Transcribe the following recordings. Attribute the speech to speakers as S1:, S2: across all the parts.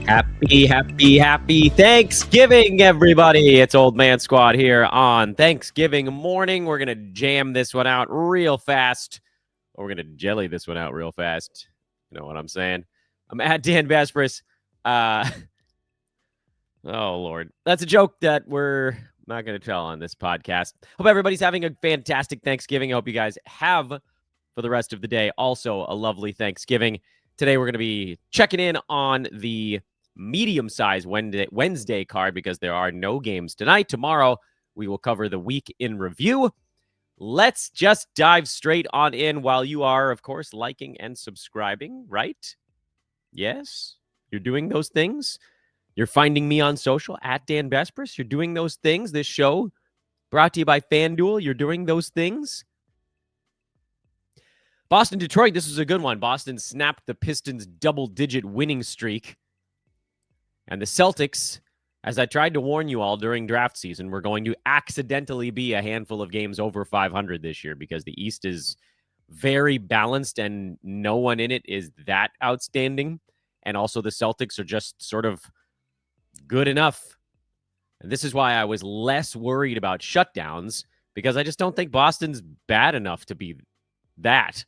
S1: Happy Thanksgiving, everybody. It's Old Man Squad here on Thanksgiving morning. We're going to jam this one out real fast. Or we're going to jelly this one out real fast. You know what I'm saying? I'm at Dan Vespris. Oh, Lord. That's a joke that we're not going to tell on this podcast. Hope everybody's having a fantastic Thanksgiving. I hope you guys have, for the rest of the day, also a lovely Thanksgiving. Today, we're going to be checking in on the medium-sized Wednesday card because there are no games tonight. Tomorrow, we will cover the week in review. Let's just dive straight on in while you are, of course, liking and subscribing, right? Yes? You're doing those things? You're finding me on social at Dan Vespris. You're doing those things. This show brought to you by FanDuel. You're doing those things. Boston, Detroit, this was a good one. Boston snapped the Pistons' double-digit winning streak. And the Celtics, as I tried to warn you all during draft season, were going to accidentally be a handful of games over 500 this year because the East is very balanced and no one in it is that outstanding. And also the Celtics are just sort of good enough. And this is why I was less worried about shutdowns because I just don't think Boston's bad enough to be that.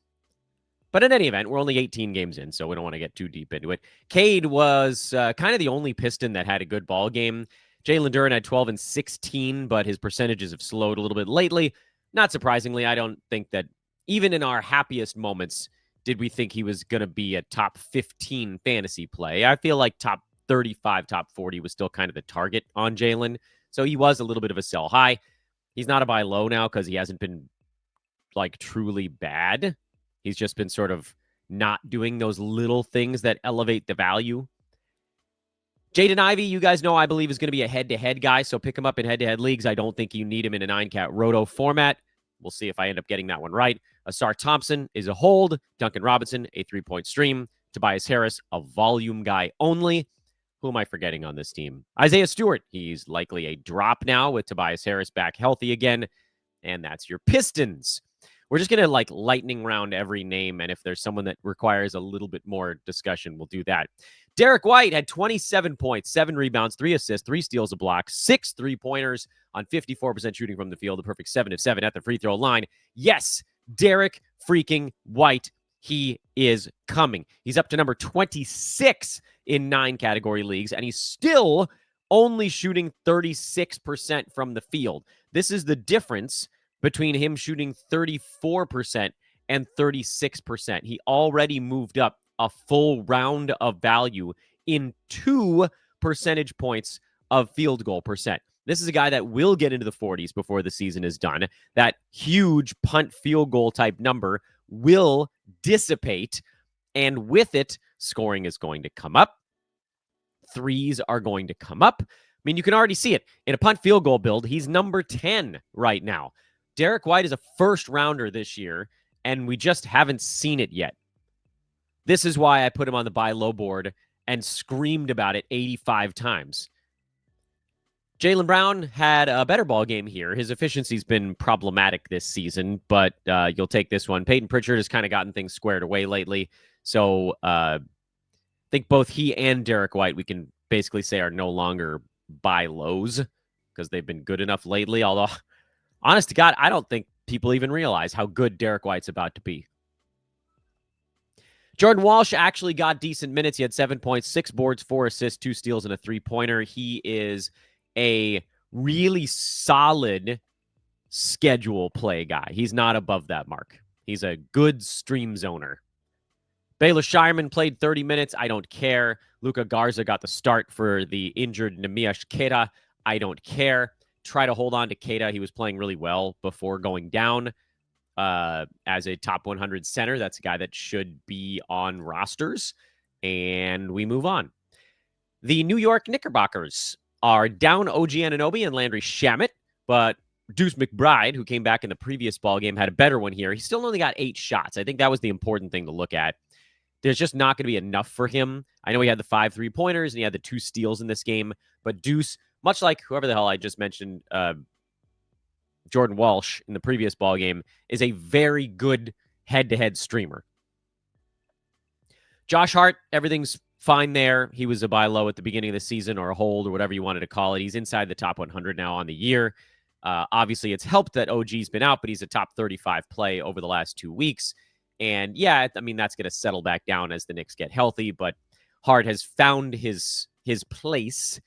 S1: But in any event, we're only 18 games in, so we don't want to get too deep into it. Cade was kind of the only Piston that had a good ball game. Jalen Duren had 12 and 16, but his percentages have slowed a little bit lately. Not surprisingly, I don't think that even in our happiest moments did we think he was going to be a top 15 fantasy play. I feel like top 35, top 40 was still kind of the target on Jalen, so he was a little bit of a sell high. He's not a buy low now because he hasn't been like truly bad. He's just been sort of not doing those little things that elevate the value. Jaden Ivey, you guys know I believe is going to be a head-to-head guy, so pick him up in head-to-head leagues. I don't think you need him in a 9-cat roto format. We'll see if I end up getting that one right. Asar Thompson is a hold. Duncan Robinson, a 3-point stream. Tobias Harris, a volume guy only. Who am I forgetting on this team? Isaiah Stewart. He's likely a drop now with Tobias Harris back healthy again. And that's your Pistons. We're just going to like lightning round every name. And if there's someone that requires a little bit more discussion, we'll do that. Derek White had 27 points, 7 rebounds, 3 assists, 3 steals, a block, 6 3-pointers on 54% shooting from the field, a perfect 7 of 7 at the free throw line. Yes, Derek freaking White. He is coming. He's up to number 26 in 9 category leagues, and he's still only shooting 36% from the field. This is the difference between him shooting 34% and 36%. He already moved up a full round of value in 2 percentage points of field goal percent. This is a guy that will get into the 40s before the season is done. That huge punt field goal type number will dissipate, and with it, scoring is going to come up. Threes are going to come up. I mean, you can already see it. In a punt field goal build, he's number 10 right now. Derek White is a first rounder this year, and we just haven't seen it yet. This is why I put him on the buy low board and screamed about it 85 times. Jaylen Brown had a better ball game here. His efficiency's been problematic this season, but you'll take this one. Peyton Pritchard has kind of gotten things squared away lately. So I think both he and Derek White, we can basically say, are no longer buy lows because they've been good enough lately. Although, honest to God, I don't think people even realize how good Derek White's about to be. Jordan Walsh actually got decent minutes. He had 7 points, 6 boards, 4 assists, 2 steals, and a 3-pointer. He is a really solid schedule play guy. He's not above that mark. He's a good stream zoner. Baylor Shireman played 30 minutes. I don't care. Luka Garza got the start for the injured Nemias Queta. I don't care. Try to hold on to Queta. He was playing really well before going down as a top 100 center. That's a guy that should be on rosters. And we move on. The New York Knickerbockers are down OG Anunoby and Landry Shamet, but Deuce McBride, who came back in the previous ball game, had a better one here. He still only got 8 shots. I think that was the important thing to look at. There's just not going to be enough for him. I know he had the 5 3-pointers and he had the 2 steals in this game, but Deuce, much like whoever the hell I just mentioned, Jordan Walsh in the previous ball game, is a very good head-to-head streamer. Josh Hart, everything's fine there. He was a buy low at the beginning of the season or a hold or whatever you wanted to call it. He's inside the top 100 now on the year. Obviously, it's helped that OG's been out, but he's a top 35 play over the last 2 weeks. And yeah, I mean, that's going to settle back down as the Knicks get healthy, but Hart has found his place,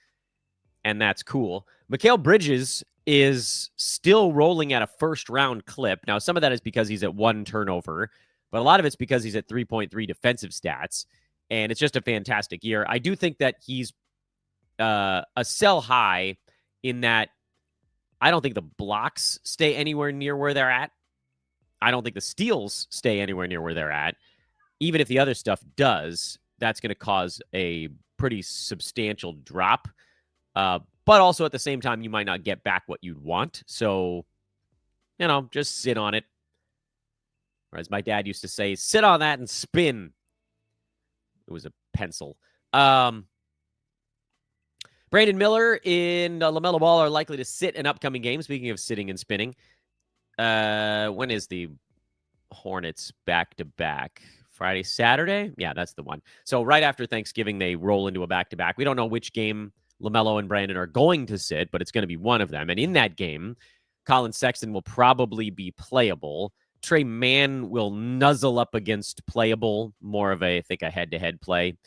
S1: and that's cool. Mikal Bridges is still rolling at a first-round clip. Now, some of that is because he's at 1 turnover, but a lot of it's because he's at 3.3 defensive stats, and it's just a fantastic year. I do think that he's a sell high in that I don't think the blocks stay anywhere near where they're at. I don't think the steals stay anywhere near where they're at. Even if the other stuff does, that's going to cause a pretty substantial drop. But also at the same time, you might not get back what you'd want. So, just sit on it. Or as my dad used to say, sit on that and spin. It was a pencil. Brandon Miller and LaMelo Ball are likely to sit in upcoming games. Speaking of sitting and spinning, when is the Hornets back-to-back? Friday, Saturday? Yeah, that's the one. So right after Thanksgiving, they roll into a back-to-back. We don't know which game LaMelo and Brandon are going to sit, but it's going to be one of them. And in that game, Colin Sexton will probably be playable. Trey Mann will nuzzle up against playable, more of a, I think, a head-to-head play.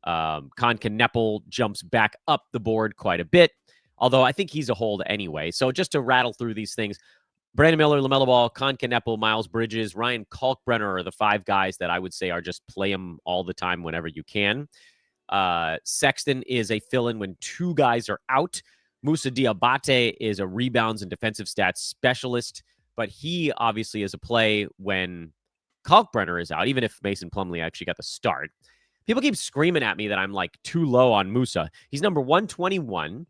S1: Kneppel jumps back up the board quite a bit, although I think he's a hold anyway. So just to rattle through these things, Brandon Miller, LaMelo Ball, Kneppel, Miles Bridges, Ryan Kalkbrenner are the 5 guys that I would say are just play them all the time whenever you can. Sexton is a fill-in when 2 guys are out. Moussa Diabate is a rebounds and defensive stats specialist, but he obviously is a play when Kalkbrenner is out, even if Mason Plumlee actually got the start. People keep screaming at me that I'm like too low on Moussa. He's number 121.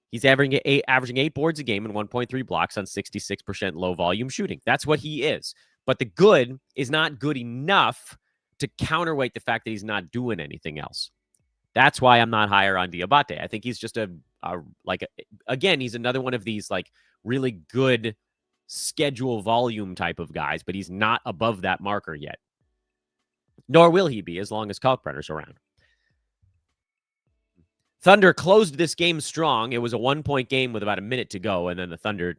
S1: He's averaging 8 boards a game and 1.3 blocks on 66% low volume shooting. That's what he is. But the good is not good enough to counterweight the fact that he's not doing anything else. That's why I'm not higher on Diabate. I think he's just again, he's another one of these like really good schedule volume type of guys, but he's not above that marker yet. Nor will he be as long as Kalkbrenner's around. Thunder closed this game strong. It was a 1-point game with about a minute to go, and then the Thunder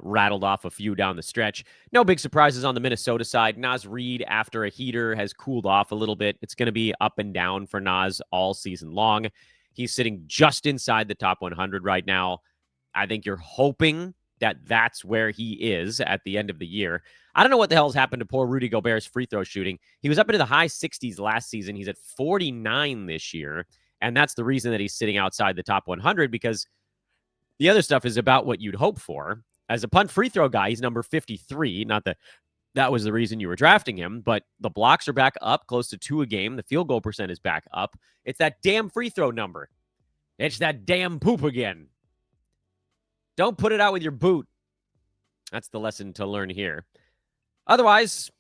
S1: rattled off a few down the stretch. No big surprises on the Minnesota side. Naz Reid, after a heater, has cooled off a little bit. It's going to be up and down for Naz all season long. He's sitting just inside the top 100 right now. I think you're hoping that that's where he is at the end of the year. I don't know what the hell's happened to poor Rudy Gobert's free throw shooting. He was up into the high 60s last season. He's at 49 this year. And that's the reason that he's sitting outside the top 100, because the other stuff is about what you'd hope for. As a punt free throw guy, he's number 53. Not that that was the reason you were drafting him, but the blocks are back up close to 2 a game. The field goal percent is back up. It's that damn free throw number. It's that damn poop again. Don't put it out with your boot. That's the lesson to learn here. Otherwise,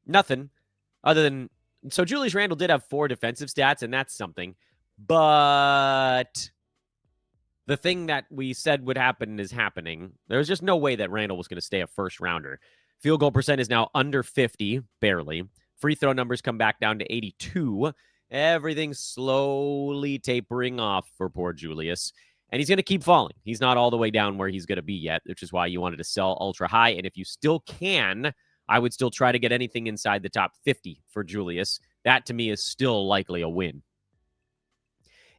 S1: nothing other than... So Julius Randle did have 4 defensive stats, and that's something. But the thing that we said would happen is happening. There's just no way that Randle was going to stay a first rounder. Field goal percent is now under 50, barely. Free throw numbers come back down to 82. Everything's slowly tapering off for poor Julius. And he's going to keep falling. He's not all the way down where he's going to be yet, which is why you wanted to sell ultra high. And if you still can, I would still try to get anything inside the top 50 for Julius. That, to me, is still likely a win.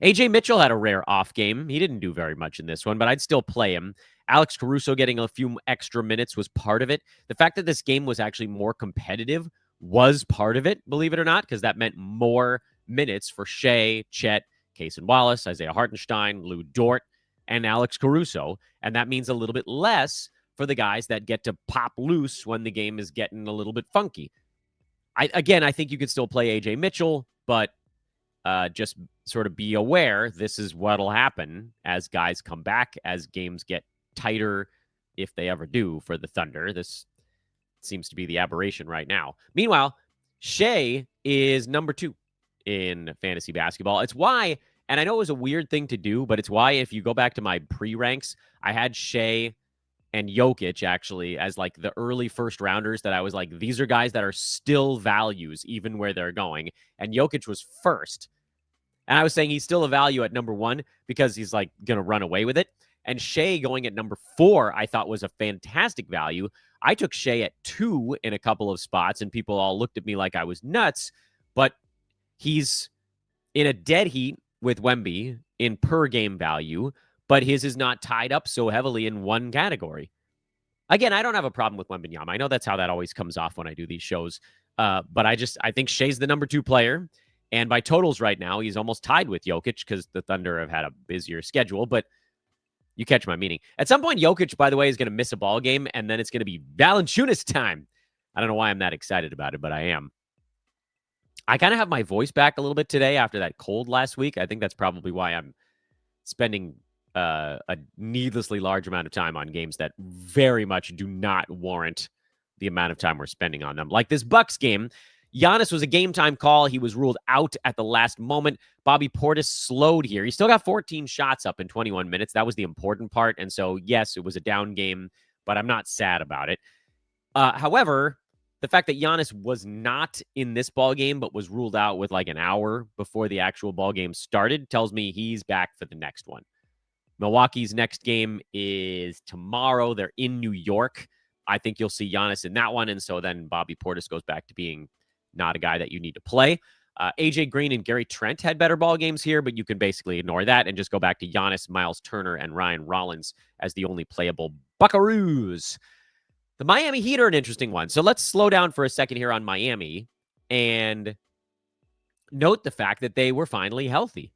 S1: AJ Mitchell had a rare off game. He didn't do very much in this one, but I'd still play him. Alex Caruso getting a few extra minutes was part of it. The fact that this game was actually more competitive was part of it, believe it or not, because that meant more minutes for Shea, Chet, Cason Wallace, Isaiah Hartenstein, Lou Dort, and Alex Caruso. And that means a little bit less for the guys that get to pop loose when the game is getting a little bit funky. I think you could still play AJ Mitchell, but just sort of be aware this is what'll happen as guys come back, as games get tighter, if they ever do, for the Thunder. This seems to be the aberration right now. Meanwhile, Shea is number 2 in fantasy basketball. It's why, and I know it was a weird thing to do, but it's why if you go back to my pre-ranks, I had Shea and Jokic actually as like the early first rounders that I was like, these are guys that are still values even where they're going. And Jokic was first. And I was saying he's still a value at number 1 because he's like going to run away with it. And Shea going at number 4, I thought was a fantastic value. I took Shea at 2 in a couple of spots, and people all looked at me like I was nuts. But he's in a dead heat with Wemby in per game value, but his is not tied up so heavily in one category. Again, I don't have a problem with Wembanyama. I know that's how that always comes off when I do these shows. But I think Shea's the number 2 player. And by totals right now, he's almost tied with Jokic because the Thunder have had a busier schedule. But you catch my meaning. At some point, Jokic, by the way, is going to miss a ball game, and then it's going to be Valanciunas time. I don't know why I'm that excited about it, but I am. I kind of have my voice back a little bit today after that cold last week. I think that's probably why I'm spending a needlessly large amount of time on games that very much do not warrant the amount of time we're spending on them. Like this Bucks game, Giannis was a game time call. He was ruled out at the last moment. Bobby Portis slowed here. He still got 14 shots up in 21 minutes. That was the important part. And so, yes, it was a down game, but I'm not sad about it. However, the fact that Giannis was not in this ball game, but was ruled out with like an hour before the actual ball game started tells me he's back for the next one. Milwaukee's next game is tomorrow. They're in New York. I think you'll see Giannis in that one. And so then Bobby Portis goes back to being not a guy that you need to play. AJ Green and Gary Trent had better ball games here, but you can basically ignore that and just go back to Giannis, Miles Turner, and Ryan Rollins as the only playable Buckaroos. The Miami Heat are an interesting one. So let's slow down for a second here on Miami and note the fact that they were finally healthy.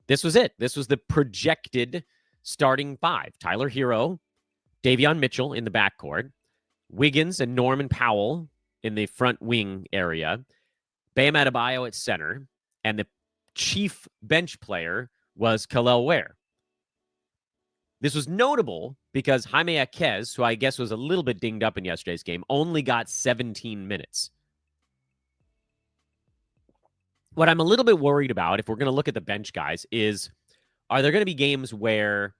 S1: This was it. This was the projected starting 5. Tyler Hero, Davion Mitchell in the backcourt, Wiggins and Norman Powell in the front wing area, Bam Adebayo at center, and the chief bench player was Kel'el Ware. This was notable because Jaime Jaquez, who I guess was a little bit dinged up in yesterday's game, only got 17 minutes. What I'm a little bit worried about, if we're going to look at the bench guys, is are there going to be games where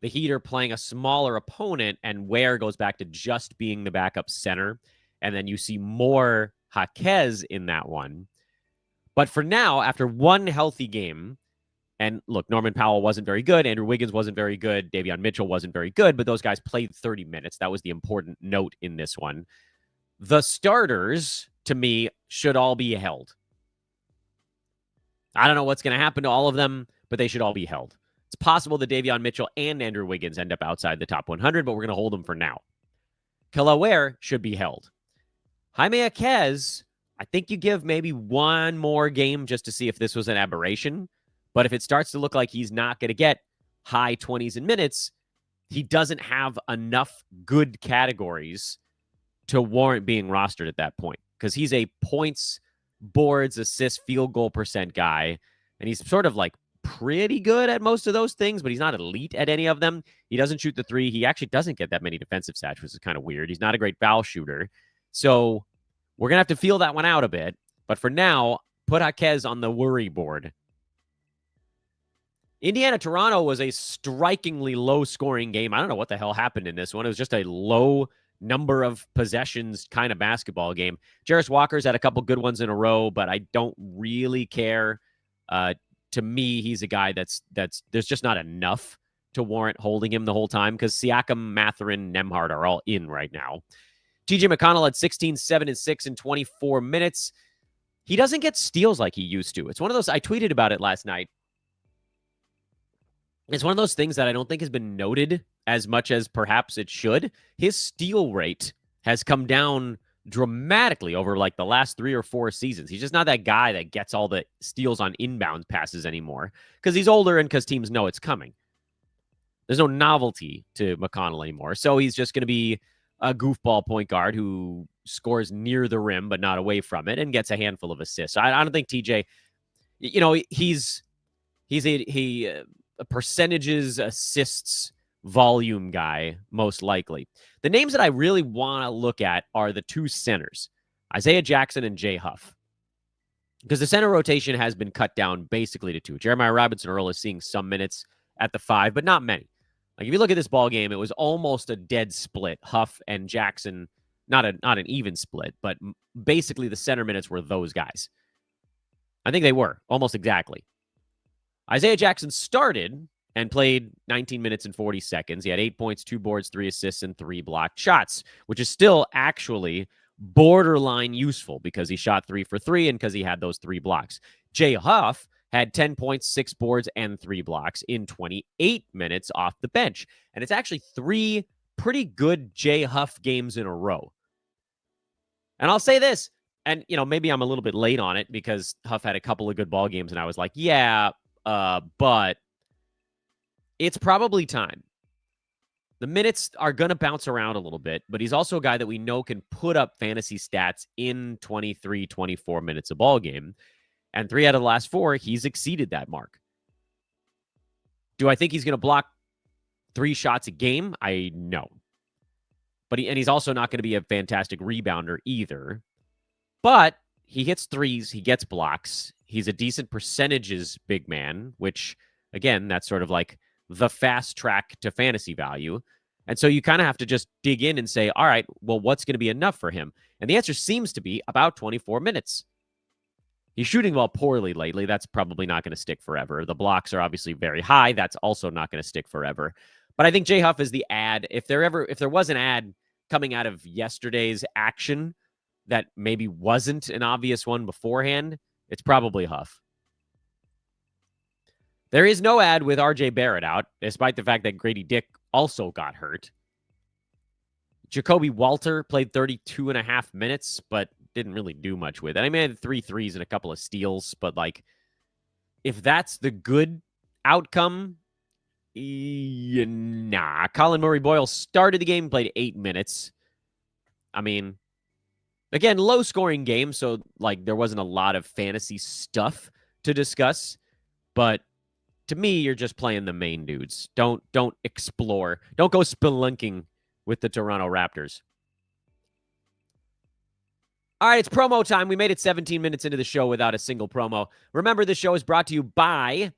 S1: the Heat are playing a smaller opponent and Ware goes back to just being the backup center, and then you see more Jaquez in that one? But for now, after one healthy game, and look, Norman Powell wasn't very good. Andrew Wiggins wasn't very good. Davion Mitchell wasn't very good, but those guys played 30 minutes. That was the important note in this one. The starters, to me, should all be held. I don't know what's going to happen to all of them, but they should all be held. It's possible that Davion Mitchell and Andrew Wiggins end up outside the top 100, but we're going to hold them for now. Kel'el Ware should be held. Jaime Jaquez, I think you give maybe one more game just to see if this was an aberration. But if it starts to look like he's not going to get high 20s in minutes, he doesn't have enough good categories to warrant being rostered at that point because he's a points, boards, assists, field goal percent guy. And he's sort of like pretty good at most of those things, but he's not elite at any of them. He doesn't shoot the 3. He actually doesn't get that many defensive stats, which is kind of weird. He's not a great foul shooter. So we're going to have to feel that one out a bit. But for now, put Jaquez on the worry board. Indiana-Toronto was a strikingly low-scoring game. I don't know what the hell happened in this one. It was just a low number of possessions kind of basketball game. Jarris Walker's had a couple good ones in a row, but I don't really care. To me, he's a guy that's there's just not enough to warrant holding him the whole time because Siakam, Mathurin, Nembhard are all in right now. TJ McConnell had 16, 7, and 6 in 24 minutes. He doesn't get steals like he used to. It's one of those, I tweeted about it last night. It's one of those things that I don't think has been noted as much as perhaps it should. His steal rate has come down dramatically over like the last 3 or 4 seasons. He's just not that guy that gets all the steals on inbound passes anymore because he's older and because teams know it's coming. There's no novelty to McConnell anymore. So he's just going to be a goofball point guard who scores near the rim but not away from it and gets a handful of assists. I don't think TJ, he's a percentages, assists, volume guy, most likely. The names that I really want to look at are the 2 centers, Isaiah Jackson and Jay Huff. Because the center rotation has been cut down basically to 2. Jeremiah Robinson Earl is seeing some minutes at the 5, but not many. Like if you look at this ball game, it was almost a dead split. Huff and Jackson, not an even split, but basically the center minutes were those guys. I think they were almost exactly. Isaiah Jackson started and played 19 minutes and 40 seconds. He had 8 points, 2 boards, 3 assists, and 3 blocked shots, which is still actually borderline useful because he shot 3 for 3 and because he had those 3 blocks. Jay Huff had 10 points, 6 boards, and 3 blocks in 28 minutes off the bench. And it's actually 3 pretty good Jay Huff games in a row. And I'll say this, and maybe I'm a little bit late on it because Huff had a couple of good ball games, and I was like, yeah, but it's probably time. The minutes are going to bounce around a little bit, but he's also a guy that we know can put up fantasy stats in 23, 24 minutes a ball game. And 3 out of the last 4, he's exceeded that mark. Do I think he's going to block 3 shots a game? I know. But he's also not going to be a fantastic rebounder either. But he hits threes, he gets blocks. He's a decent percentages big man, which, again, that's sort of like the fast track to fantasy value. And so you kind of have to just dig in and say, all right, well, what's going to be enough for him? And the answer seems to be about 24 minutes. He's shooting well poorly lately. That's probably not going to stick forever. The blocks are obviously very high. That's also not going to stick forever. But I think Jay Huff is the ad. If there was an ad coming out of yesterday's action that maybe wasn't an obvious one beforehand, it's probably Huff. There is no ad with RJ Barrett out, despite the fact that Grady Dick also got hurt. Jacoby Walter played 32 and a half minutes, but didn't really do much with it. I mean, I had 3 threes and a couple of steals, but if that's the good outcome, nah. Colin Murray-Boyle started the game, played 8 minutes. I mean, again, low-scoring game, so there wasn't a lot of fantasy stuff to discuss, but to me, you're just playing the main dudes. Don't explore. Don't go spelunking with the Toronto Raptors. All right, it's promo time. We made it 17 minutes into the show without a single promo. Remember, this show is brought to you by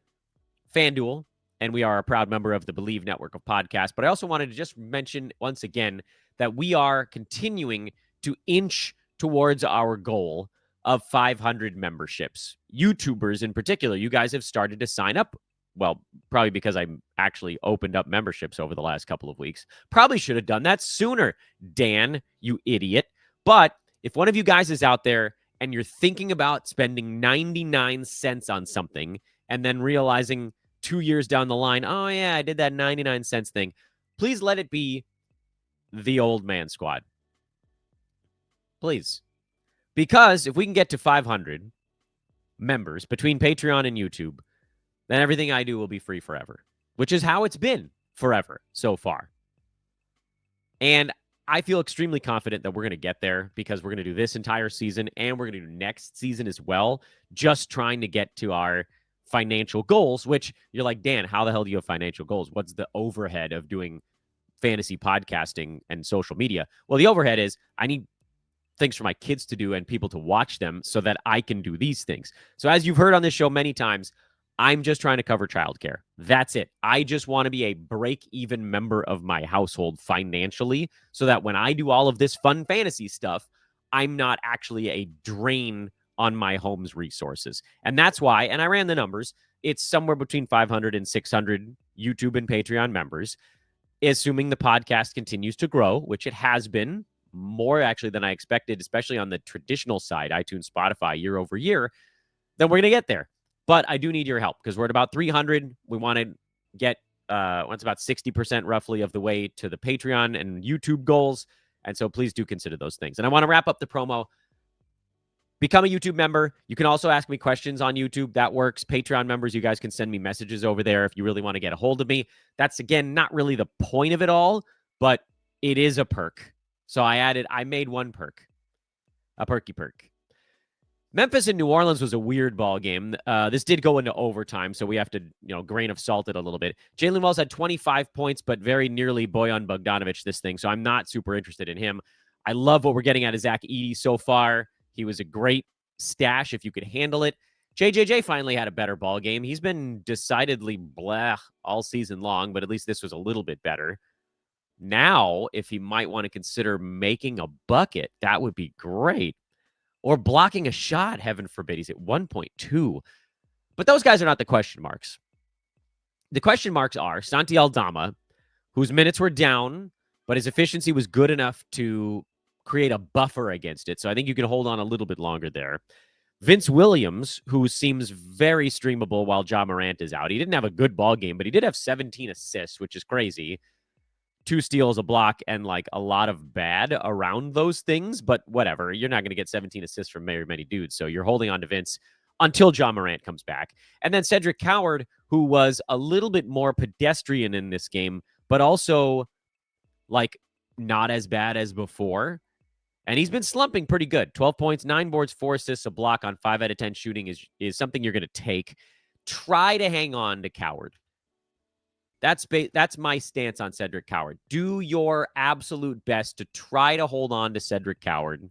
S1: FanDuel, and we are a proud member of the Believe network of podcasts. But I also wanted to just mention once again that we are continuing to inch towards our goal of 500 memberships. YouTubers in particular, you guys have started to sign up. Well, probably because I actually opened up memberships over the last couple of weeks. Probably should have done that sooner, Dan, you idiot. But if one of you guys is out there and you're thinking about spending 99 cents on something and then realizing 2 years down the line, oh, yeah, I did that 99 cents thing, please let it be the Old Man Squad. Please. Because if we can get to 500 members between Patreon and YouTube, then everything I do will be free forever, which is how it's been forever so far. And I feel extremely confident that we're going to get there because we're going to do this entire season and we're going to do next season as well, just trying to get to our financial goals, which you're like, Dan, how the hell do you have financial goals? What's the overhead of doing fantasy podcasting and social media? Well, the overhead is I need things for my kids to do and people to watch them so that I can do these things. So as you've heard on this show many times, I'm just trying to cover childcare. That's it. I just want to be a break-even member of my household financially so that when I do all of this fun fantasy stuff, I'm not actually a drain on my home's resources. And that's why, and I ran the numbers, it's somewhere between 500 and 600 YouTube and Patreon members, assuming the podcast continues to grow, which it has been more actually than I expected, especially on the traditional side, iTunes, Spotify, year over year, then we're going to get there. But I do need your help because we're at about 300. We want to get, it's about 60% roughly of the way to the Patreon and YouTube goals. And so please do consider those things. And I want to wrap up the promo. Become a YouTube member. You can also ask me questions on YouTube. That works. Patreon members, you guys can send me messages over there if you really want to get a hold of me. That's, again, not really the point of it all, but it is a perk. So I made one perk, a perky perk. Memphis and New Orleans was a weird ball game. This did go into overtime, so we have to, grain of salt it a little bit. Jalen Wells had 25 points, but very nearly Bojan Bogdanovic this thing, so I'm not super interested in him. I love what we're getting out of Zach Edey so far. He was a great stash if you could handle it. JJJ finally had a better ball game. He's been decidedly blah all season long, but at least this was a little bit better. Now, if he might want to consider making a bucket, that would be great. Or blocking a shot, heaven forbid. He's at 1.2. But those guys are not the question marks. The question marks are Santi Aldama, whose minutes were down, but his efficiency was good enough to create a buffer against it. So I think you can hold on a little bit longer there. Vince Williams, who seems very streamable while Ja Morant is out. He didn't have a good ball game, but he did have 17 assists, which is crazy. 2 steals, a block, and like a lot of bad around those things. But whatever. You're not going to get 17 assists from very many dudes. So you're holding on to Vince until Ja Morant comes back. And then Cedric Coward, who was a little bit more pedestrian in this game, but also like not as bad as before. And he's been slumping pretty good. 12 points, 9 boards, 4 assists, a block on 5 out of 10 shooting is something you're going to take. Try to hang on to Coward. That's my stance on Cedric Coward. Do your absolute best to try to hold on to Cedric Coward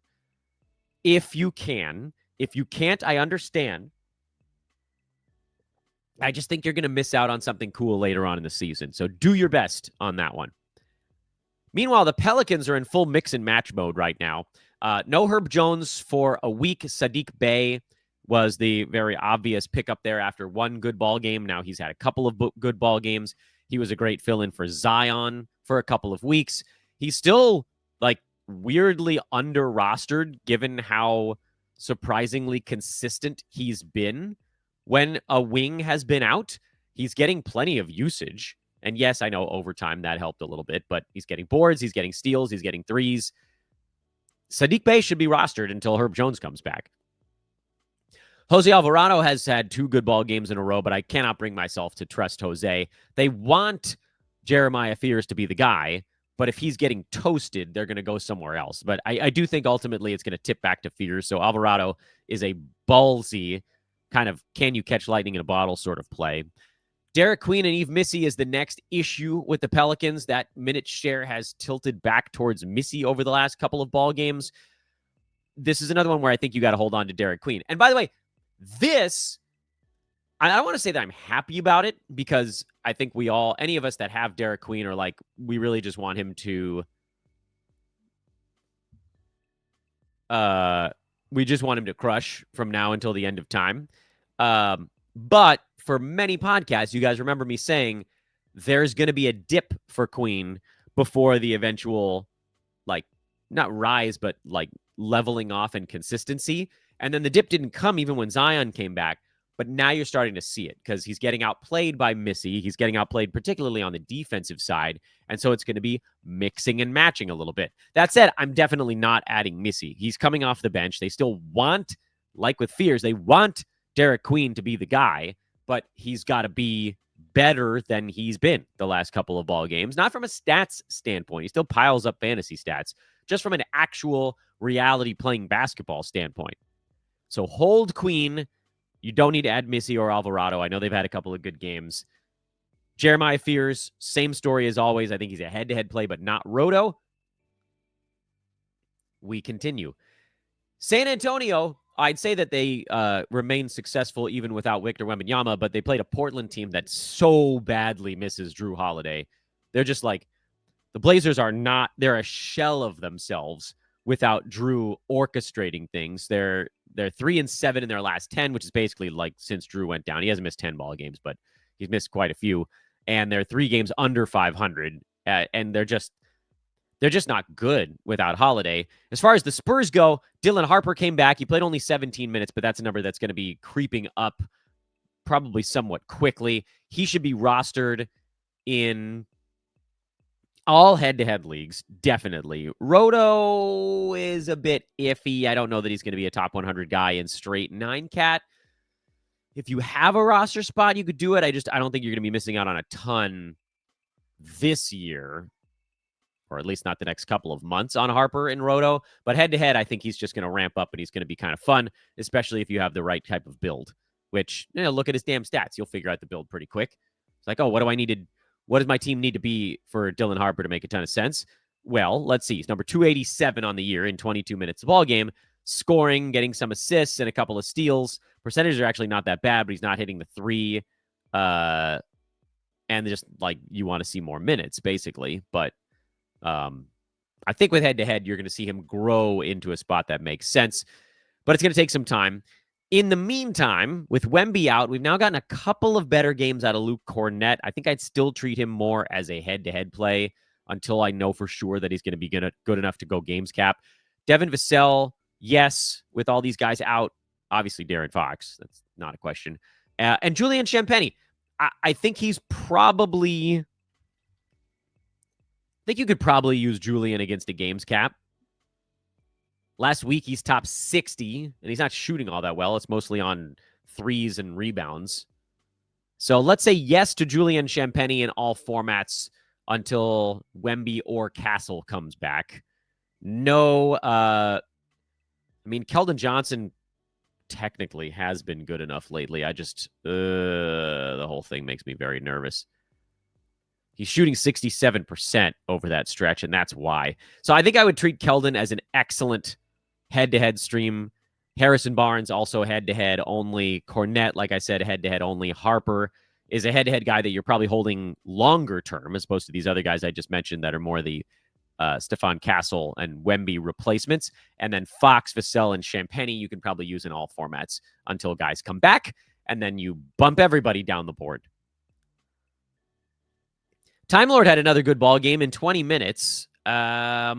S1: if you can. If you can't, I understand. I just think you're going to miss out on something cool later on in the season. So do your best on that one. Meanwhile, the Pelicans are in full mix and match mode right now. No Herb Jones for a week. Sadiq Bey was the very obvious pickup there after one good ball game. Now he's had a couple of good ball games. He was a great fill-in for Zion for a couple of weeks. He's still like weirdly under-rostered given how surprisingly consistent he's been. When a wing has been out, he's getting plenty of usage. And yes, I know overtime that helped a little bit, but he's getting boards, he's getting steals, he's getting threes. Sadiq Bey should be rostered until Herb Jones comes back. Jose Alvarado has had 2 good ball games in a row, but I cannot bring myself to trust Jose. They want Jeremiah Fears to be the guy, but if he's getting toasted, they're going to go somewhere else. But I do think ultimately it's going to tip back to Fears. So Alvarado is a ballsy kind of can you catch lightning in a bottle sort of play. Derek Queen and Yves Missy is the next issue with the Pelicans. That minute share has tilted back towards Missy over the last couple of ball games. This is another one where I think you got to hold on to Derek Queen. And by the way, I don't want to say that I'm happy about it because I think any of us that have Derek Queen are like, we really just want him to, we just want him to crush from now until the end of time. But for many podcasts, you guys remember me saying there's going to be a dip for Queen before the eventual, like, not rise, but like leveling off and consistency. And then the dip didn't come even when Zion came back. But now you're starting to see it because he's getting outplayed by Missy. He's getting outplayed particularly on the defensive side. And so it's going to be mixing and matching a little bit. That said, I'm definitely not adding Missy. He's coming off the bench. They still want, like with Fears, they want Derek Queen to be the guy, but he's got to be better than he's been the last couple of ball games. Not from a stats standpoint. He still piles up fantasy stats, just from an actual reality playing basketball standpoint. So hold Queen. You don't need to add Missy or Alvarado. I know they've had a couple of good games. Jeremiah Fears, same story as always. I think he's a head-to-head play, but not Roto. We continue. San Antonio, I'd say that they remain successful even without Victor Wembanyama, but they played a Portland team that so badly misses Drew Holiday. They're just like, the Blazers are not, they're a shell of themselves without Drew orchestrating things. They're 3-7 in their last 10, which is basically like since Drew went down. He hasn't missed 10 ball games, but he's missed quite a few. And they're 3 games under 500. And they're just not good without Holiday. As far as the Spurs go, Dylan Harper came back. He played only 17 minutes, but that's a number that's going to be creeping up probably somewhat quickly. He should be rostered in all head-to-head leagues, definitely. Roto is a bit iffy. I don't know that he's going to be a top 100 guy in straight 9-cat. If you have a roster spot, you could do it. I don't think you're going to be missing out on a ton this year, or at least not the next couple of months on Harper and Roto. But head-to-head, I think he's just going to ramp up and he's going to be kind of fun, especially if you have the right type of build, which, look at his damn stats. You'll figure out the build pretty quick. It's like, oh, what does my team need to be for Dylan Harper to make a ton of sense? Well, let's see. He's number 287 on the year in 22 minutes of ball game, scoring, getting some assists and a couple of steals, Percentages are actually not that bad, but he's not hitting the three. And just like you want to see more minutes, basically. But I think with head-to-head, you're going to see him grow into a spot that makes sense. But it's going to take some time. In the meantime, with Wemby out, we've now gotten a couple of better games out of Luke Cornett. I think I'd still treat him more as a head-to-head play until I know for sure that he's going to be good enough to go games cap. Devin Vassell, yes, with all these guys out. Obviously, Darren Fox. That's not a question. And Julian Champagny. I think he's probably... I think you could probably use Julian against a games cap. Last week, he's top 60, and he's not shooting all that well. It's mostly on threes and rebounds. So let's say yes to Julian Champagny in all formats until Wemby or Castle comes back. No, I mean, Keldon Johnson technically has been good enough lately. I just, the whole thing makes me very nervous. He's shooting 67% over that stretch, and that's why. So I think I would treat Keldon as an excellent head-to-head stream. Harrison Barnes also head-to-head only. Cornett, like I said, head-to-head only. Harper is a head-to-head guy that you're probably holding longer term as opposed to these other guys I just mentioned that are more the Stephon Castle and Wemby replacements. And then Fox, Vassell, and Champagny you can probably use in all formats until guys come back, and then you bump everybody down the board. Time Lord had another good ball game in 20 minutes. I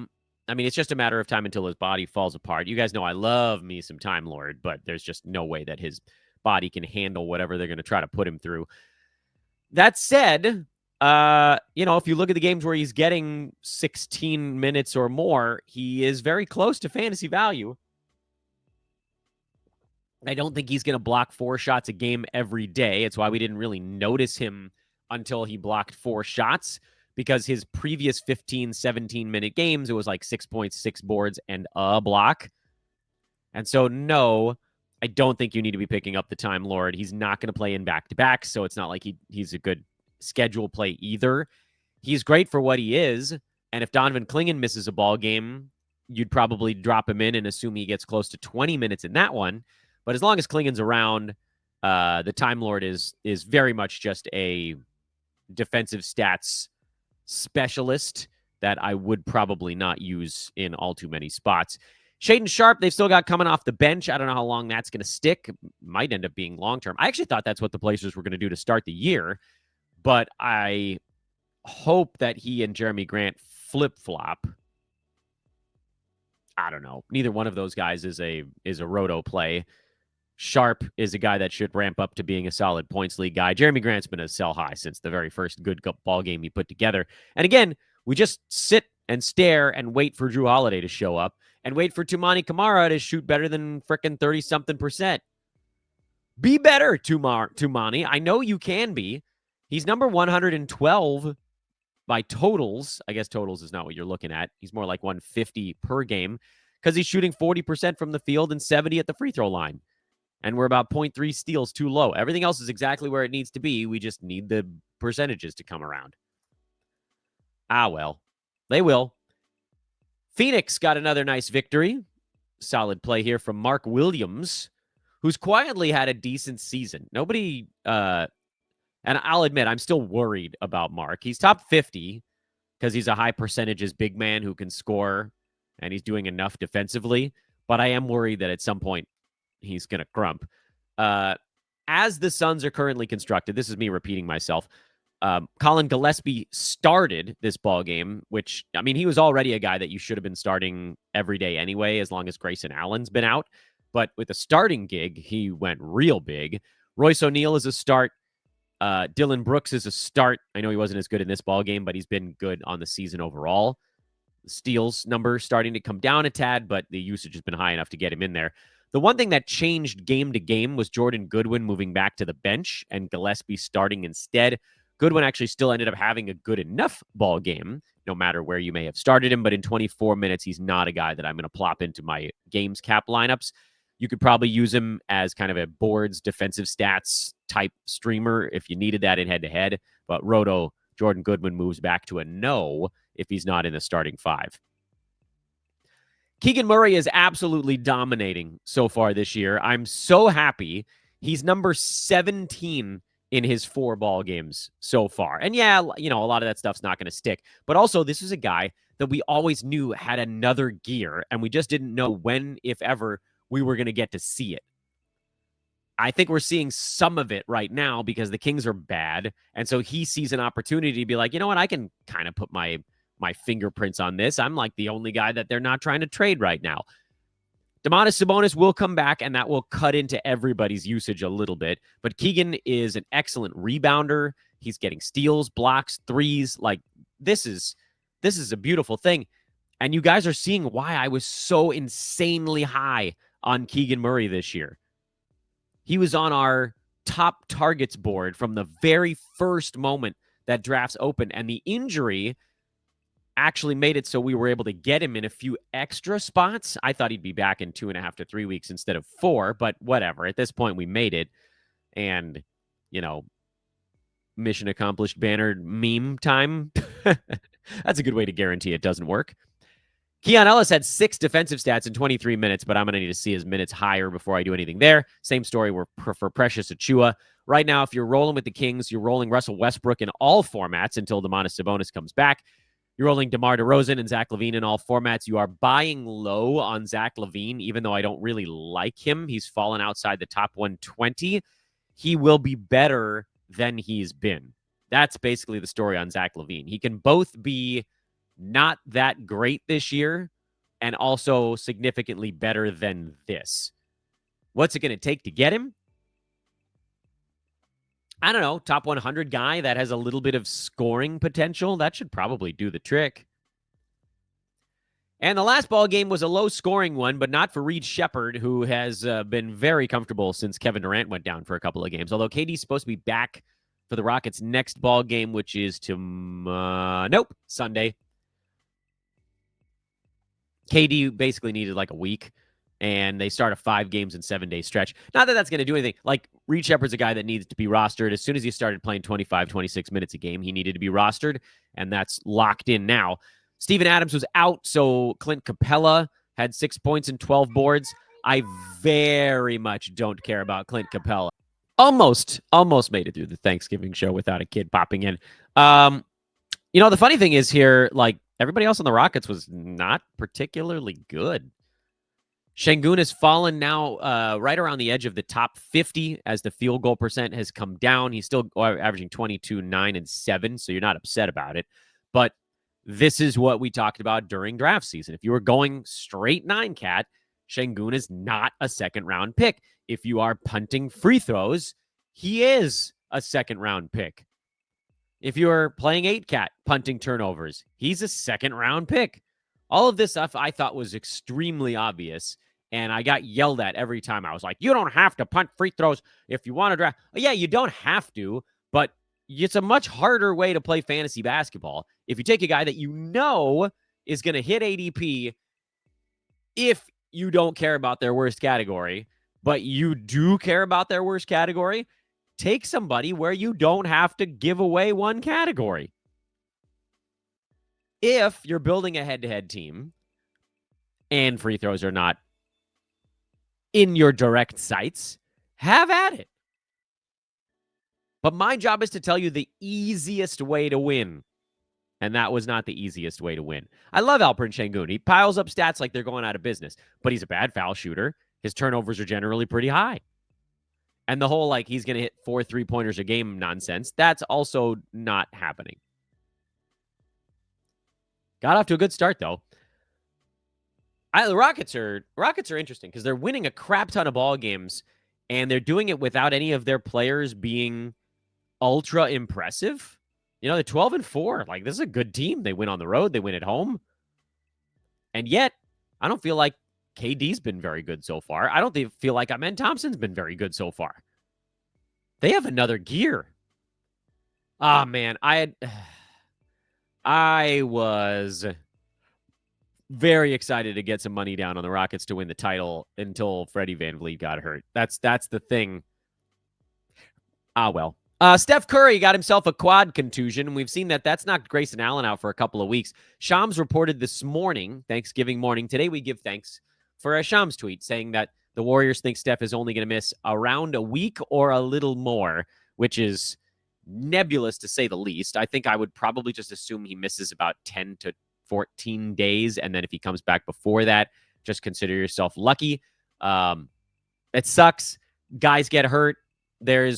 S1: mean, it's just a matter of time until his body falls apart. You guys know I love me some Time Lord, but there's just no way that his body can handle whatever they're going to try to put him through. That said, if you look at the games where he's getting 16 minutes or more, he is very close to fantasy value. I don't think he's going to block 4 shots a game every day. It's why we didn't really notice him until he blocked 4 shots, because his previous 15, 17-minute games, it was like 6.6 boards and a block. And so, no, I don't think you need to be picking up the Time Lord. He's not going to play in back-to-back, so it's not like he's a good schedule play either. He's great for what he is, and if Donovan Clingan misses a ball game, you'd probably drop him in and assume he gets close to 20 minutes in that one. But as long as Clingan's around, the Time Lord is very much just a defensive stats specialist that I would probably not use in all too many spots. Shaedon Sharpe, they've still got coming off the bench. I don't know how long that's going to stick. Might end up being long-term. I actually thought that's what the Blazers were going to do to start the year, but I hope that he and Jeremy Grant flip-flop. I don't know. Neither one of those guys is a roto play. Sharpe is a guy that should ramp up to being a solid points league guy. Jeremy Grant's been a sell high since the very first good ball game he put together. And again, we just sit and stare and wait for Drew Holiday to show up and wait for Toumani Camara to shoot better than frickin' 30-something%. Be better, Toumani. I know you can be. He's number 112 by totals. I guess totals is not what you're looking at. He's more like 150 per game because he's shooting 40% from the field and 70 at the free throw line. And we're about 0.3 steals too low. Everything else is exactly where it needs to be. We just need the percentages to come around. Well, they will. Phoenix got another nice victory. Solid play here from Mark Williams, who's quietly had a decent season. Nobody, and I'll admit, I'm still worried about Mark. He's top 50 because he's a high percentages big man who can score, and he's doing enough defensively. But I am worried that at some point, he's going to crump. As the Suns are currently constructed, this is me repeating myself, Colin Gillespie started this ball game, which, I mean, he was already a guy that you should have been starting every day anyway, as long as Grayson Allen's been out. But with a starting gig, he went real big. Royce O'Neal is a start. Dylan Brooks is a start. I know he wasn't as good in this ball game, but he's been good on the season overall. The steals number starting to come down a tad, but the usage has been high enough to get him in there. The one thing that changed game to game was Jordan Goodwin moving back to the bench and Gillespie starting instead. Goodwin actually still ended up having a good enough ball game, no matter where you may have started him. But in 24 minutes, he's not a guy that I'm going to plop into my games cap lineups. You could probably use him as kind of a boards defensive stats type streamer if you needed that in head-to-head. But Roto, Jordan Goodwin moves back to a no if he's not in the starting 5. Keegan Murray is absolutely dominating so far this year. I'm so happy. He's number 17 in his 4 ball games so far. And yeah, a lot of that stuff's not going to stick. But also, this is a guy that we always knew had another gear, and we just didn't know when, if ever, we were going to get to see it. I think we're seeing some of it right now because the Kings are bad. And so he sees an opportunity to be like, you know what, I can kind of put my fingerprints on this. I'm like the only guy that they're not trying to trade right now. Domantas Sabonis will come back, and that will cut into everybody's usage a little bit. But Keegan is an excellent rebounder. He's getting steals, blocks, threes. Like, this is a beautiful thing. And you guys are seeing why I was so insanely high on Keegan Murray this year. He was on our top targets board from the very first moment that drafts opened, and the injury actually made it so we were able to get him in a few extra spots. I thought he'd be back in 2.5 to 3 weeks instead of 4, but whatever. At this point, we made it. And, mission accomplished banner meme time. That's a good way to guarantee it doesn't work. Keon Ellis had 6 defensive stats in 23 minutes, but I'm going to need to see his minutes higher before I do anything there. Same story for Precious Achiuwa. Right now, if you're rolling with the Kings, you're rolling Russell Westbrook in all formats until Domantas Sabonis comes back. You're rolling DeMar DeRozan and Zach LaVine in all formats. You are buying low on Zach LaVine, even though I don't really like him. He's fallen outside the top 120. He will be better than he's been. That's basically the story on Zach LaVine. He can both be not that great this year and also significantly better than this. What's it going to take to get him? I don't know, top 100 guy that has a little bit of scoring potential. That should probably do the trick. And the last ball game was a low-scoring one, but not for Reed Shepherd, who has been very comfortable since Kevin Durant went down for a couple of games. Although KD's supposed to be back for the Rockets' next ball game, which is Sunday. KD basically needed like a week, and they start a 5 games in 7-day stretch. Not that that's going to do anything. Like, Reed Shepherd's a guy that needs to be rostered. As soon as he started playing 25, 26 minutes a game, he needed to be rostered, and that's locked in now. Steven Adams was out, so Clint Capella had 6 points and 12 boards. I very much don't care about Clint Capella. Almost made it through the Thanksgiving show without a kid popping in. The funny thing is here, like, everybody else on the Rockets was not particularly good. Şengün has fallen now right around the edge of the top 50 as the field goal percent has come down. He's still averaging 22, 9, and 7, so you're not upset about it. But this is what we talked about during draft season. If you were going straight 9 cat, Şengün is not a second-round pick. If you are punting free throws, he is a second-round pick. If you're playing 8 cat, punting turnovers, he's a second-round pick. All of this stuff I thought was extremely obvious, and I got yelled at every time. I was like, you don't have to punt free throws if you want to draft. Yeah, you don't have to, but it's a much harder way to play fantasy basketball if you take a guy that you know is going to hit ADP if you don't care about their worst category, but you do care about their worst category. Take somebody where you don't have to give away one category. If you're building a head-to-head team and free throws are not in your direct sights, have at it. But my job is to tell you the easiest way to win. And that was not the easiest way to win. I love Alperen Şengün. He piles up stats like they're going out of business, but he's a bad foul shooter. His turnovers are generally pretty high. And the whole, like, he's going to hit 4 3-pointers a game nonsense, that's also not happening. Got off to a good start, though. The Rockets are interesting because they're winning a crap ton of ball games, and they're doing it without any of their players being ultra impressive. They're 12-4. Like, this is a good team. They win on the road. They win at home. And yet, I don't feel like KD's been very good so far. I don't feel like Amen Thompson's been very good so far. They have another gear. Ah, man. I was very excited to get some money down on the Rockets to win the title until Freddie VanVleet got hurt. That's the thing. Well. Steph Curry got himself a quad contusion. We've seen that that's knocked Grayson Allen out for a couple of weeks. Shams reported this morning, Thanksgiving morning. Today we give thanks for a Shams tweet saying that the Warriors think Steph is only going to miss around a week or a little more, which is nebulous to say the least. I think I would probably just assume he misses about 10 to 14 days. And then if he comes back before that, just consider yourself lucky. It sucks. Guys get hurt. There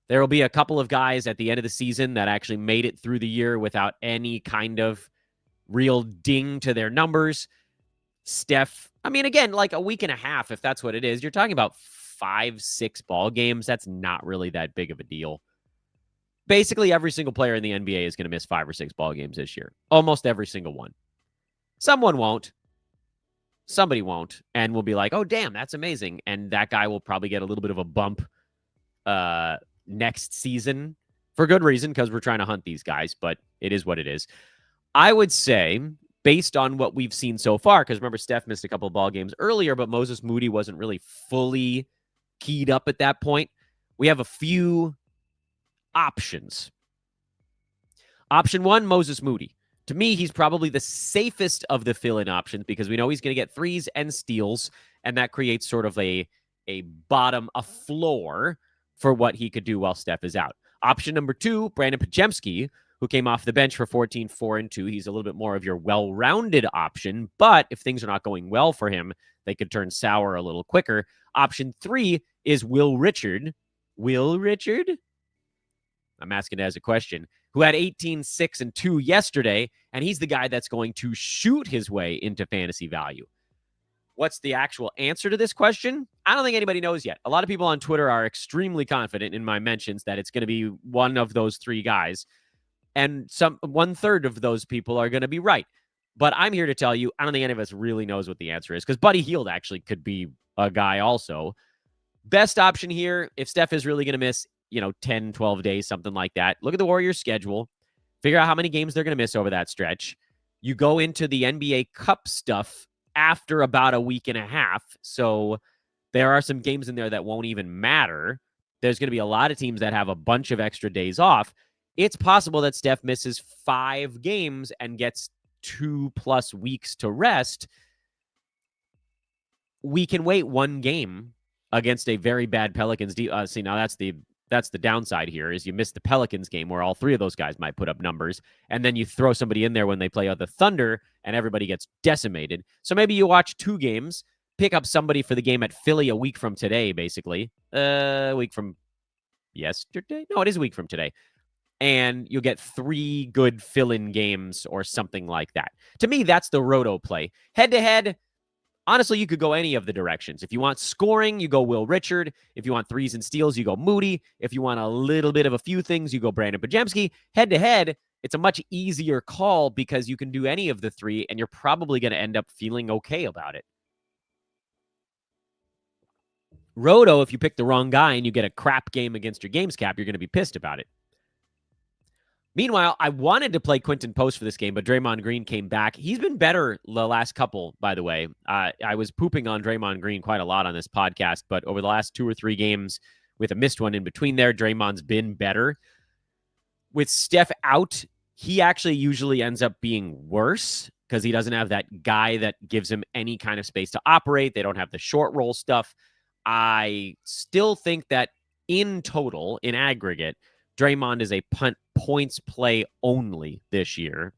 S1: will be a couple of guys at the end of the season that actually made it through the year without any kind of real ding to their numbers. Steph, I mean, again, like a week and a half, if that's what it is, you're talking about 5-6 ball games. That's not really that big of a deal. Basically, every single player in the NBA is going to miss 5 or 6 ball games this year. Almost every single one. Someone won't. Somebody won't. And will be like, oh, damn, that's amazing. And that guy will probably get a little bit of a bump next season for good reason, because we're trying to hunt these guys, but it is what it is. I would say, based on what we've seen so far, because remember, Steph missed a couple of ball games earlier, but Moses Moody wasn't really fully keyed up at that point. We have a few options. Option one, Moses Moody. To me, he's probably the safest of the fill-in options because we know he's going to get threes and steals, and that creates sort of a floor for what he could do while Steph is out. Option number two, Brandon Podziemski, who came off the bench for 14, 4, and 2. He's a little bit more of your well-rounded option, but if things are not going well for him, they could turn sour a little quicker. Option three is Will Richard. Will Richard? I'm asking it as a question, who had 18, 6, and 2 yesterday, and he's the guy that's going to shoot his way into fantasy value. What's the actual answer to this question? I don't think anybody knows yet. A lot of people on Twitter are extremely confident in my mentions that it's going to be one of those three guys, and 1/3 of those people are going to be right. But I'm here to tell you, I don't think any of us really knows what the answer is, because Buddy Hield actually could be a guy also. Best option here, if Steph is really going to miss 10, 12 days, something like that. Look at the Warriors schedule. Figure out how many games they're going to miss over that stretch. You go into the NBA Cup stuff after about a week and a half. So there are some games in there that won't even matter. There's going to be a lot of teams that have a bunch of extra days off. It's possible that Steph misses 5 games and gets 2+ weeks to rest. We can wait 1 game against a very bad Pelicans. See, now that's the downside here, is you miss the Pelicans game where all 3 of those guys might put up numbers, and then you throw somebody in there when they play the Thunder and everybody gets decimated. So maybe you watch 2 games, pick up somebody for the game at Philly a week from today, basically. A week from yesterday? No, it is a week from today. And you'll get 3 good fill-in games or something like that. To me, that's the roto play. Head-to-head, honestly, you could go any of the directions. If you want scoring, you go Will Richard. If you want threes and steals, you go Moody. If you want a little bit of a few things, you go Brandon Podziemski. Head-to-head, it's a much easier call because you can do any of the 3, and you're probably going to end up feeling okay about it. Roto, if you pick the wrong guy and you get a crap game against your games cap, you're going to be pissed about it. Meanwhile, I wanted to play Quinton Post for this game, but Draymond Green came back. He's been better the last couple, by the way. I was pooping on Draymond Green quite a lot on this podcast, but over the last 2 or 3 games, with a missed one in between there, Draymond's been better. With Steph out, he actually usually ends up being worse because he doesn't have that guy that gives him any kind of space to operate. They don't have the short roll stuff. I still think that in total, in aggregate, Draymond is a points play only this year.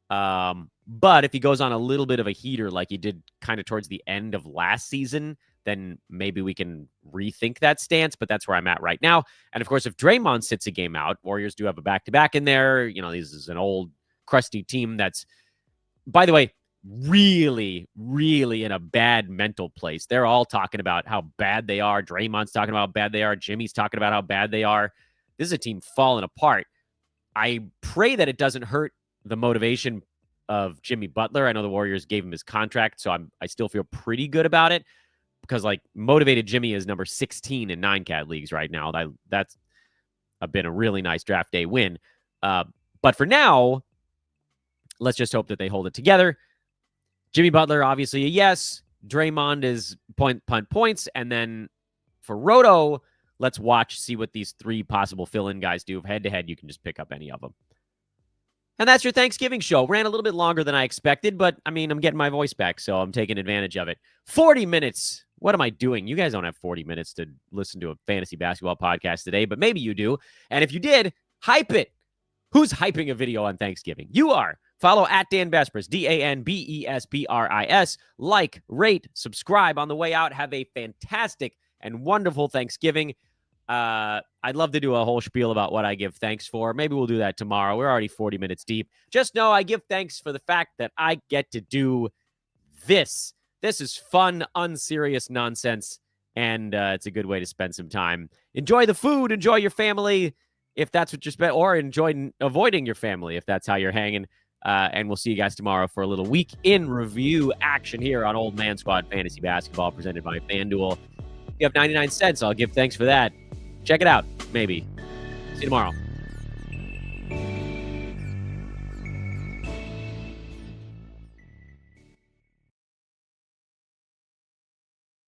S1: But if he goes on a little bit of a heater like he did kind of towards the end of last season, then maybe we can rethink that stance. But that's where I'm at right now. And of course, if Draymond sits a game out, Warriors do have a back-to-back in there. This is an old crusty team that's, by the way, really, really in a bad mental place. They're all talking about how bad they are. Draymond's talking about how bad they are. Jimmy's talking about how bad they are. This is a team falling apart. I pray that it doesn't hurt the motivation of Jimmy Butler. I know the Warriors gave him his contract, so I still feel pretty good about it because, motivated Jimmy is number 16 in 9-cat leagues right now. That's been a really nice draft day win. But for now, let's just hope that they hold it together. Jimmy Butler, obviously a yes. Draymond is punt points. And then for Roto, Let's watch, see what these 3 possible fill-in guys do. Head to head, you can just pick up any of them. And that's your Thanksgiving show. Ran a little bit longer than I expected, but I mean, I'm getting my voice back, so I'm taking advantage of it. 40 minutes. What am I doing? You guys don't have 40 minutes to listen to a fantasy basketball podcast today, but maybe you do. And if you did, hype it. Who's hyping a video on Thanksgiving? You are. Follow at Dan Bespris, DanBespris. Like, rate, subscribe on the way out. Have a fantastic and wonderful Thanksgiving. I'd love to do a whole spiel about what I give thanks for. Maybe we'll do that tomorrow. We're already 40 minutes deep. Just know I give thanks for the fact that I get to do this. This is fun, unserious nonsense, and it's a good way to spend some time. Enjoy the food. Enjoy your family, if that's what you're spending, or enjoy avoiding your family if that's how you're hanging. And we'll see you guys tomorrow for a little week in review action here on Old Man Squad Fantasy Basketball presented by FanDuel. If you have 99 cents, I'll give thanks for that. Check it out, maybe. See you tomorrow.